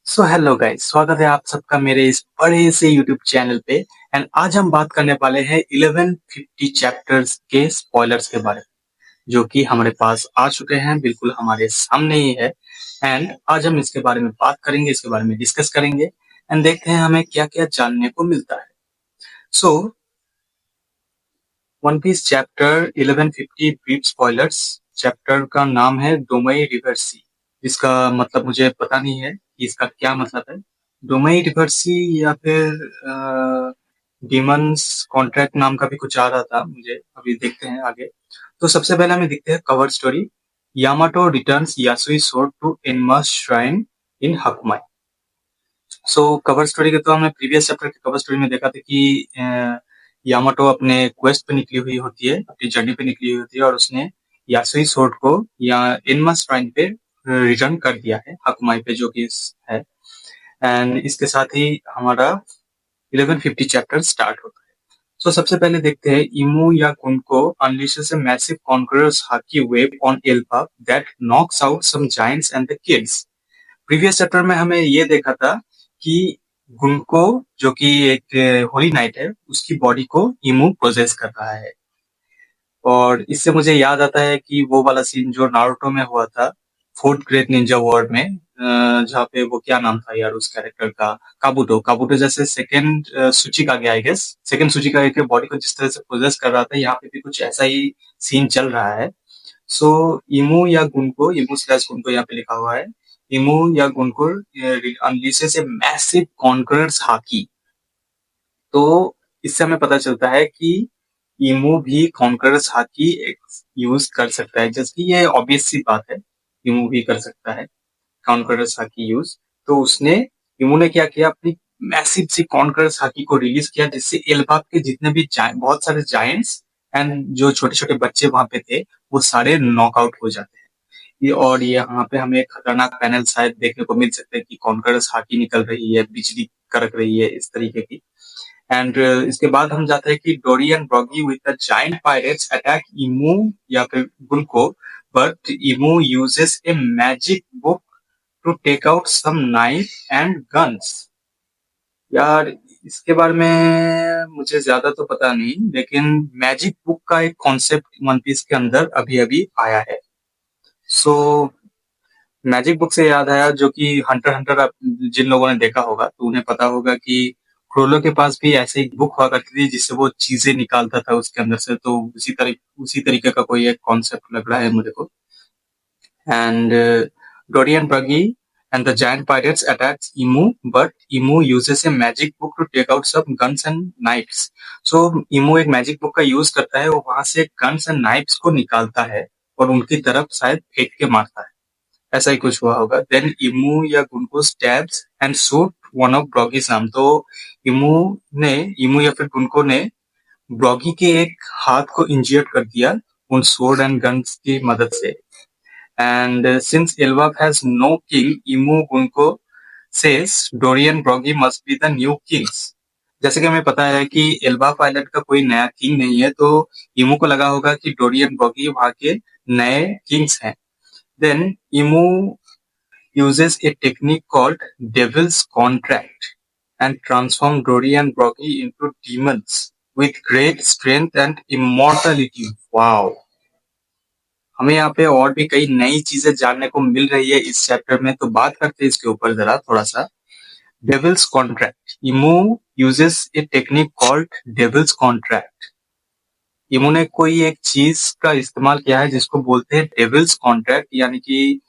So hello guys, स्वागत है आप सबका मेरे इस बड़े से यूट्यूब चैनल पे। एंड आज हम बात करने वाले हैं 1150 चैप्टर्स के स्पॉयलर्स के बारे में, जो कि हमारे पास आ चुके हैं, बिल्कुल हमारे सामने ही है। एंड आज हम इसके बारे में बात करेंगे, इसके बारे में डिस्कस करेंगे एंड देखते हैं हमें क्या क्या जानने को मिलता है। So One Piece chapter 1150 brief spoilers. Chapter का नाम है डोमई रिवर सी, जिसका मतलब मुझे पता नहीं है कि इसका क्या मतलब है। डोमई रिवर सी या फिर डीमंस कॉन्ट्रैक्ट नाम का भी कुछ आ रहा था मुझे, अभी देखते हैं आगे। तो सबसे पहले हमें देखते हैं cover story. Yamato returns Yasui sword to Enma's shrine in Hakumai. So cover story के तो हमने प्रीवियस चैप्टर के कवर स्टोरी में देखा था कि यामाटो अपने क्वेस्ट पे निकली हुई होती है, अपनी जर्नी पे निकली हुई होती है और उसने यासुई सोर्ड को या इनमा श्राइन पे रिटर्न कर दिया है, हकुमाई पे जो कि है। एंड इसके साथ ही हमारा 1150 चैप्टर स्टार्ट होता है। सो सबसे पहले देखते हैं इमू या कुनको unleashes a massive conqueror's haki wave on Elbaf that knocks out some giants and the kids। Previous chapter में हमें ये देखा था कि गुनको जो कि एक होली नाइट है, उसकी बॉडी को इमू पोजेस कर रहा है। और इससे मुझे याद आता है कि वो वाला सीन जो नारुतो में हुआ था, फोर्थ ग्रेट निंजा वॉर में, जहाँ पे वो क्या नाम था यार उस कैरेक्टर का, काबुटो। काबुटो जैसे सेकंड सुचिका गया, आई गेस सेकंड सुचिका के बॉडी को जिस तरह से पोजेस कर रहा था, यहाँ पे भी कुछ ऐसा ही सीन चल रहा है। सो इमू या गुनको, इमू स्लैश गुनको यहाँ पे लिखा हुआ है। इमू या गुनको अनलीशेस ए मैसिव कॉन्करर्स हाकी। तो इससे हमें पता चलता है कि इमू भी कॉन्करर्स हाकी यूज कर सकता है, जबकि ये ऑब्वियस सी बात है, इमू भी कर सकता है कॉन्करर्स हाकी यूज। तो उसने, इमू ने क्या किया, अपनी मैसिव सी कॉन्करर्स हाकी को रिलीज किया, जिससे एल्बाब के जितने भी बहुत सारे जायंट्स एंड जो छोटे छोटे बच्चे वहां पे थे, वो सारे नॉकआउट हो जाते हैं। और ये यहाँ पे हमें एक खतरनाक पैनल शायद देखने को मिल सकता है कि कॉन्करर्स हाकी निकल रही है, बिजली कड़क रही है, इस तरीके की। एंड इसके बाद हम जाते हैं कि Dorry and Brogy with the giant pirates attack Imu या फिर Gunko, but Imu uses a magic book to take out some knife and guns. यार इसके बारे में मुझे ज्यादा तो पता नहीं, लेकिन मैजिक बुक का एक कॉन्सेप्ट वन पीस के अंदर अभी अभी आया है। सो मैजिक बुक से याद आया, जो कि हंटर हंटर जिन लोगों ने देखा होगा तो उन्हें पता होगा कि क्रोलो के पास भी ऐसे एक बुक हुआ करती थी जिससे वो चीजें निकालता था उसके अंदर से। तो उसी तरीके का कोई एक कॉन्सेप्ट लग रहा है मुझे को। And Dorian Brogy and the giant pirates attacks Imu, but Imu uses a magic book to take out some guns and knives. So Imu एक मैजिक बुक का यूज करता है, वो वहां से गन्स एंड नाइफ्स को निकालता है और उनकी तरफ शायद फेंक के मारता है, ऐसा ही कुछ हुआ होगा। देन इमू या Gunko stabs and shoot one of Brogy's arm. तो इमू इमू या फिर गुनको ने ब्रॉगी के एक हाथ को इंजर्ड कर दिया उन स्वॉर्ड एंड गन्स की मदद से। And since Elbaf has no king, Imu Gunko says Dorian Brogy must be the new kings. जैसे कि हमें पता है कि एल्बाफ आइलैंड का कोई नया किंग नहीं है, तो इमू को लगा होगा कि डोरियन ब्रॉगी वहां के नए किंग्स हैं। Then Imu uses a technique called Devil's Contract and transforms Dory and Broggy into demons with great strength and immortality. Wow! हमें यहाँ पे और भी कई नई चीजें जानने को मिल रही है इस चैप्टर में, तो बात करते हैं इसके ऊपर जरा थोड़ा सा। Devil's Contract. Imu uses a technique called Devil's Contract. Emu ने कोई एक चीज का इस्तेमाल किया है जिसको बोलते हैं डेविल्स कॉन्ट्रैक्ट, यानी कि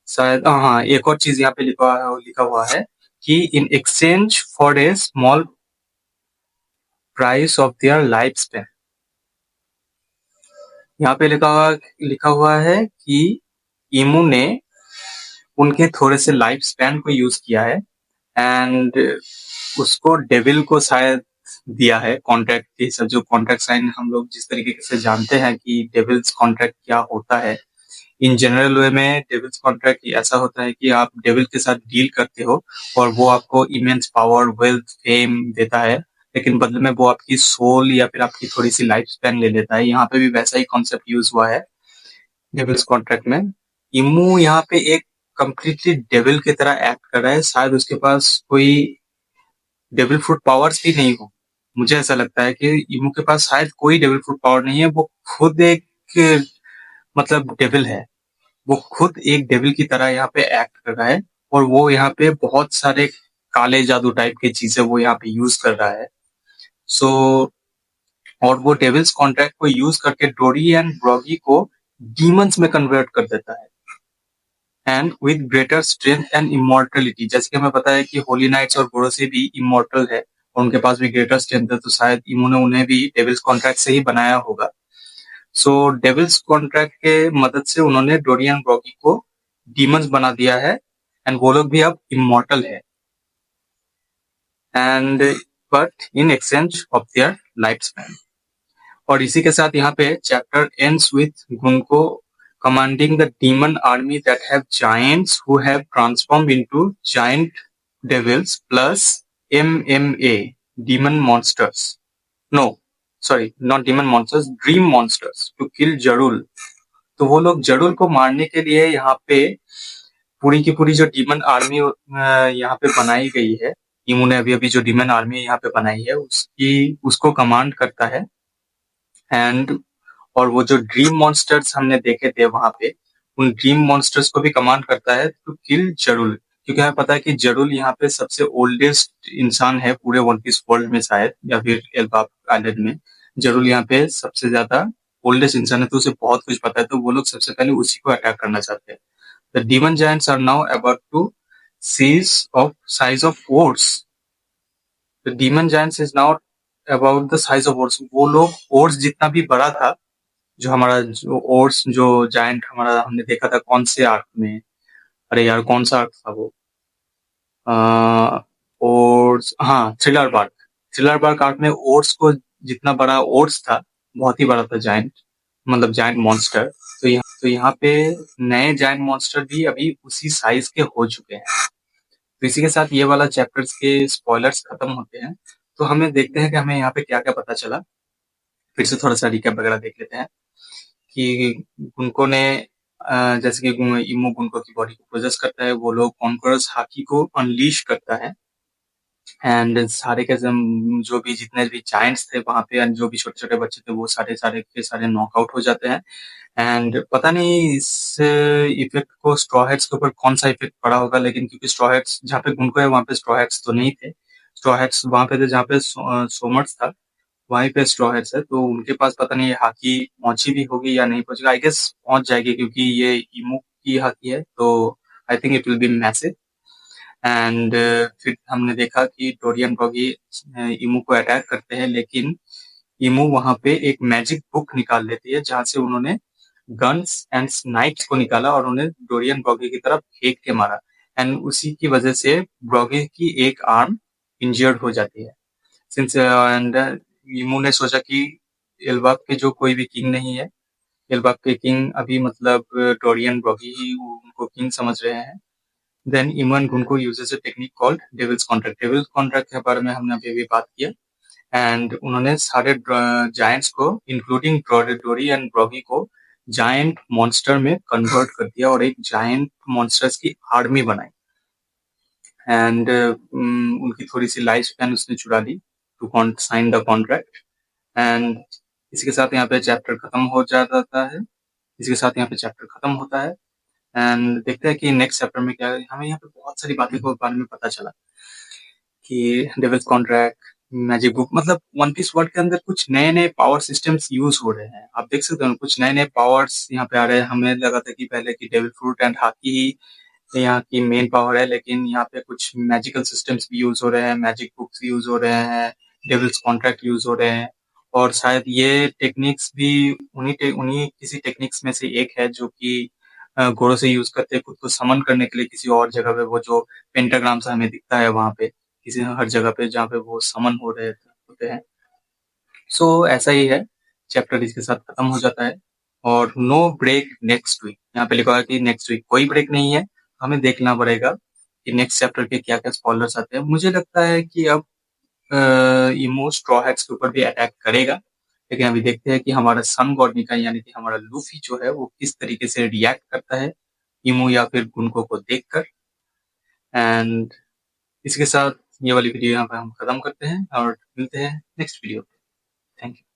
शायद हाँ, एक और चीज यहाँ पे लिखा हुआ है कि in exchange for a small price of their life span. यहाँ पे लिखा हुआ है कि इमू ने उनके थोड़े से लाइफ स्पैन को यूज किया है एंड उसको डेविल को शायद दिया है कॉन्ट्रैक्ट के हिसाब। जो कॉन्ट्रैक्ट साइन हम लोग जिस तरीके से जानते हैं कि डेविल्स कॉन्ट्रैक्ट क्या होता है, इन जनरल वे में डेविल्स कॉन्ट्रैक्ट ऐसा होता है कि आप डेविल के साथ डील करते हो और वो आपको इमेंस पावर, वेल्थ, फेम देता है, लेकिन बदले में वो आपकी सोल या फिर आपकी थोड़ी सी लाइफ स्पैन ले लेता है। यहाँ पे भी वैसा ही कॉन्सेप्ट यूज हुआ है डेविल्स कॉन्ट्रैक्ट में। इमू यहाँ पे एक कंप्लीटली डेविल की तरह एक्ट कर रहा है। शायद उसके पास कोई डेविल फ्रूट पावर्स भी नहीं हो। मुझे ऐसा लगता है कि इमू के पास शायद कोई डेविल फ्रूट पावर नहीं है। वो खुद एक मतलब डेविल है। वो खुद एक डेविल की तरह यहाँ पे एक्ट कर रहा है और वो यहाँ पे बहुत सारे काले जादू टाइप की चीजें वो यहाँ पे यूज कर रहा है। सो और वो डेविल्स कॉन्ट्रैक्ट को यूज करके डोरी एंड ब्रॉगी को डीमंस में कन्वर्ट कर देता है and with greater strength and immortality. जैसे कि हमें पता है कि होली नाइट्स और गोरोसे भी इमोर्टल है और उनके पास भी ग्रेटर स्ट्रेंथ है, तो शायद इमू ने उन्हें भी डेविल्स कॉन्ट्रैक्ट से ही बनाया होगा। सो डेविल्स कॉन्ट्रैक्ट के मदद से उन्होंने डोरियन ब्रॉगी को डीमंस बना दिया है एंड वो लोग भी अब इमोर्टल है and but in exchange of their life span. और इसी के साथ यहाँ पे chapter ends with Gunko commanding the demon army that have giants who have transformed into giant devils plus MMA demon monsters. No, sorry, not demon monsters, dream monsters to kill Jarul. तो वो लोग जरूल को मारने के लिए यहाँ पे पूरी की पूरी जो डीमन आर्मी यहाँ पे बनाई गई है, इमू ने अभी अभी जो डीमन आर्मी यहाँ पे बनाई है उसको कमांड करता है एंड और वो जो ड्रीम मॉन्स्टर्स हमने देखे थे वहां पे, उन ड्रीम मॉन्स्टर्स को भी कमांड करता है टू किल जरूल। क्योंकि हमें पता है कि जरूल यहाँ पे सबसे ओल्डेस्ट इंसान है पूरे वन पीस वर्ल्ड में शायद, या फिर एल्बाफ आइलैंड में। जरूल यहाँ पे सबसे ज्यादा ओल्डेस्ट इंसान है, तो उसे बहुत कुछ पता है, तो वो लोग सबसे पहले उसी को अटैक करना चाहते हैं। The demon giants are now about to seize of size of Oars. The demon giants is now about the size of Oars. वो लोग ओर्स जितना भी बड़ा था, जो हमारा जो ओर्स जो जायंट हमारा हमने देखा था कौन से आर्क में, अरे यार कौन सा आर्क था वो, ओर्स, हाँ थ्रिलर बार्क आर्क में ओर्स को जितना बड़ा ओर्स था, बहुत ही बड़ा था जायंट, मतलब जायंट मॉन्स्टर। तो यहाँ पे नए जायंट मॉन्स्टर भी अभी उसी साइज के हो चुके हैं। तो इसी के साथ ये वाला चैप्टर्स के स्पॉयलर्स खत्म होते हैं। तो हमें देखते हैं कि हमें यहाँ पे क्या क्या पता चला। फिर से थोड़ा सा रिकैप वगैरह देख लेते हैं कि गुनको ने जैसे कि इमू गुनको की बॉडी को पोजेस करता है, वो लोग कॉन्करर्स हाकी को अनलीश करता है एंड सारे के जो भी जितने भी जायंट्स थे वहां पे, जो भी छोटे छोटे बच्चे थे, वो सारे सारे के सारे नॉकआउट हो जाते हैं। एंड पता नहीं इस इफेक्ट को स्ट्रॉ हेड्स के ऊपर कौन सा इफेक्ट पड़ा होगा, लेकिन क्योंकि स्ट्रॉ हेड्स जहाँ पे गुनको है वहां पे स्ट्रॉ हेड्स तो नहीं थे। स्ट्रॉ हेड्स वहां पे थे जहाँ पे सोमर्स था, वहीं पे स्ट्रॉ हेड्स है। तो उनके पास पता नहीं हाकी पहुंची भी होगी या नहीं पहुंचेगा। आई गेस पहुंच जाएगी क्योंकि ये इमू की हाकी है, तो I think it will be massive. And फिर हमने देखा कि डोरियन ब्रॉगी इमू को अटैक करते हैं, लेकिन इमू वहां पे एक मैजिक बुक निकाल लेती है जहां से उन्होंने गन्स एंड स्नाइप्स को निकाला और उन्हें डोरियन ब्रॉगी की तरफ फेंक के मारा एंड उसी की वजह से ब्रॉगी की एक आर्म इंजर्ड हो जाती है। सिंस एंड इमू ने सोचा कि एल्बाफ के जो कोई भी किंग नहीं है, एल्बाफ के किंग अभी मतलब डोरियन ब्रॉगी ही उनको किंग समझ रहे हैं। Then Imu Gunko uses a technique called devil's contract. Devil's contract के बारे में हमने अभी अभी बात किया एंड उन्होंने सारे जायंट्स को इंक्लूडिंग डोरी एंड ब्रॉगी को जायंट मॉन्स्टर में कन्वर्ट कर दिया और एक जायंट मॉन्स्टर्स की आर्मी बनाई एंड उनकी थोड़ी सी लाइफ स्पैन उसने चुरा ली to sign the contract. And इसके साथ यहाँ पे चैप्टर खत्म हो जाता है। इसके साथ यहाँ पे चैप्टर खत्म होता है एंड देखते हैं कि नेक्स्ट चैप्टर में क्या है। हमें यहाँ पे बहुत सारी बातें के बारे में पता चला कि डेविल्स कॉन्ट्रैक्ट, मैजिक बुक, मतलब वन पीस वर्ल्ड के अंदर कुछ नए नए पावर सिस्टम्स यूज हो रहे हैं। आप देख सकते हो कुछ नए नए पावर्स यहाँ पे आ रहे हैं। हमें लगा था कि पहले की डेविल फ्रूट एंड हाकी ही यहाँ की मेन पावर है, लेकिन यहाँ पे कुछ मैजिकल सिस्टम्स भी यूज हो रहे हैं, मैजिक बुक्स यूज हो रहे हैं, डेविल्स कॉन्ट्रैक्ट यूज हो रहे हैं और शायद ये टेक्निक्स भी उन्हीं किसी टेक्निक्स में से एक है जो कि घोड़ों से यूज करते हैं खुद को समन करने के लिए किसी और जगह पे। वो जो पेंटाग्राम सा हमें दिखता है वहां पे किसी हर जगह पे जहाँ पे वो समन हो रहे होते हैं। सो ऐसा ही है, चैप्टर इसके साथ खत्म हो जाता है और नो ब्रेक नेक्स्ट वीक। यहाँ पे लिखा है कि नेक्स्ट वीक कोई ब्रेक नहीं है, हमें देखना पड़ेगा कि नेक्स्ट चैप्टर के क्या क्या स्पॉयलर्स आते हैं। मुझे लगता है कि अब इमो स्ट्रॉ हैट्स के ऊपर भी अटैक करेगा, लेकिन अभी देखते हैं कि हमारा सन गॉड निकाय यानी कि हमारा लूफी जो है वो किस तरीके से रिएक्ट करता है इमो या फिर गुणकों को देखकर। एंड इसके साथ ये वाली वीडियो यहाँ पे हम खत्म करते हैं और मिलते हैं नेक्स्ट वीडियो पे। Thank you.